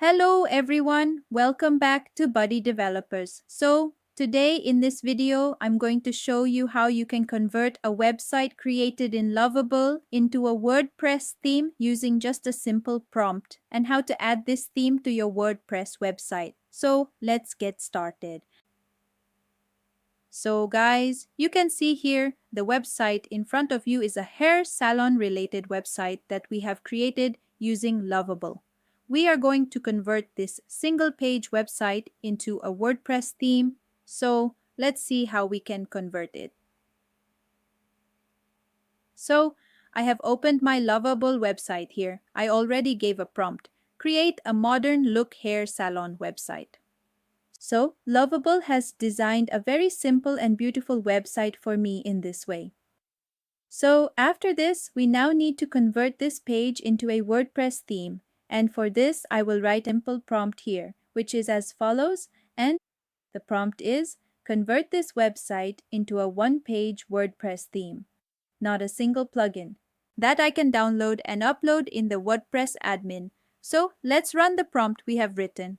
Hello everyone, welcome back to Buddy Developers. So today in this video, I'm going to show you how you can convert a website created in Lovable into a WordPress theme using just a simple prompt and how to add this theme to your WordPress website. So let's get started. So guys, you can see here the website in front of you is a hair salon related website that we have created using Lovable. We are going to convert this single page website into a WordPress theme. So let's see how we can convert it. So I have opened my Lovable website here. I already gave a prompt. Create a modern look hair salon website. So, Lovable has designed a very simple and beautiful website for me in this way. So, after this, we now need to convert this page into a WordPress theme. And for this, I will write a simple prompt here, which is as follows. And the prompt is, convert this website into a one-page WordPress theme, not a single plugin, that I can download and upload in the WordPress admin. So, let's run the prompt we have written.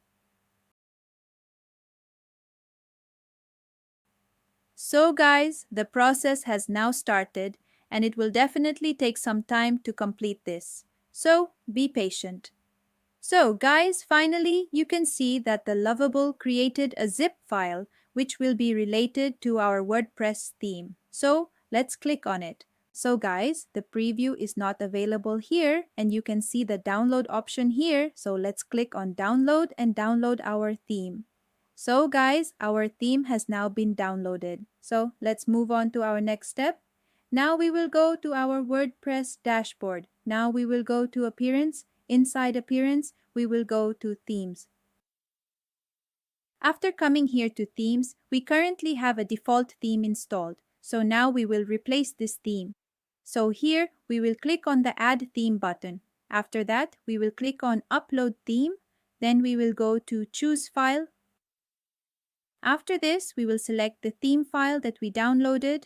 So guys, the process has now started and it will definitely take some time to complete this. So be patient. So guys, finally you can see that the Lovable created a zip file which will be related to our WordPress theme. So let's click on it. So guys, the preview is not available here and you can see the download option here. So let's click on download and download our theme. So guys, our theme has now been downloaded. So let's move on to our next step. Now we will go to our WordPress dashboard. Now we will go to Appearance. Inside Appearance, we will go to Themes. After coming here to Themes, we currently have a default theme installed. So now we will replace this theme. So here, we will click on the Add Theme button. After that, we will click on Upload Theme. Then we will go to Choose File. After this, we will select the theme file that we downloaded.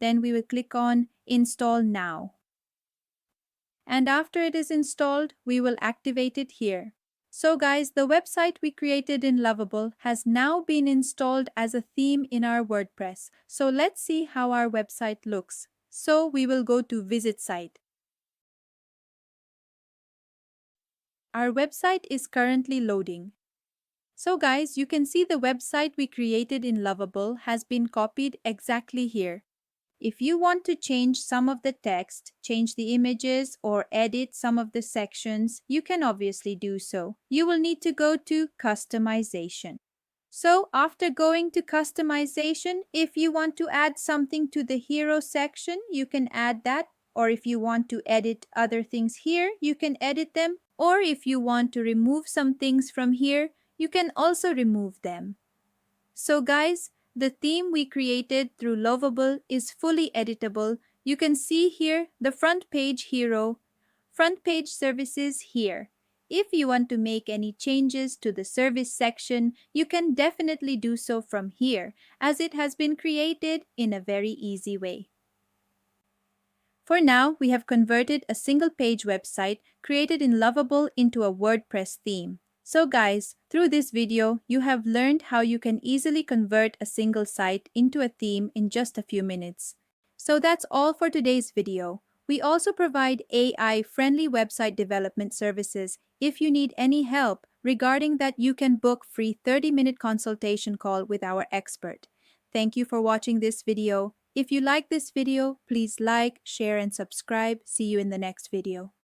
Then we will click on Install Now. And after it is installed, we will activate it here. So guys, the website we created in Lovable has now been installed as a theme in our WordPress. So let's see how our website looks. So we will go to Visit Site. Our website is currently loading. So guys, you can see the website we created in Lovable has been copied exactly here. If you want to change some of the text, change the images, or edit some of the sections, you can obviously do so. You will need to go to Customization. So after going to Customization, if you want to add something to the hero section, you can add that. Or if you want to edit other things here, you can edit them. Or if you want to remove some things from here, you can also remove them. So guys, the theme we created through Lovable is fully editable. You can see here the front page hero, front page services here. If you want to make any changes to the service section, you can definitely do so from here, as it has been created in a very easy way. For now, we have converted a single page website created in Lovable into a WordPress theme. So guys, through this video, you have learned how you can easily convert a single site into a theme in just a few minutes. So that's all for today's video. We also provide AI-friendly website development services. If you need any help regarding that, you can book free 30-minute consultation call with our expert. Thank you for watching this video. If you like this video, please like, share, and subscribe. See you in the next video.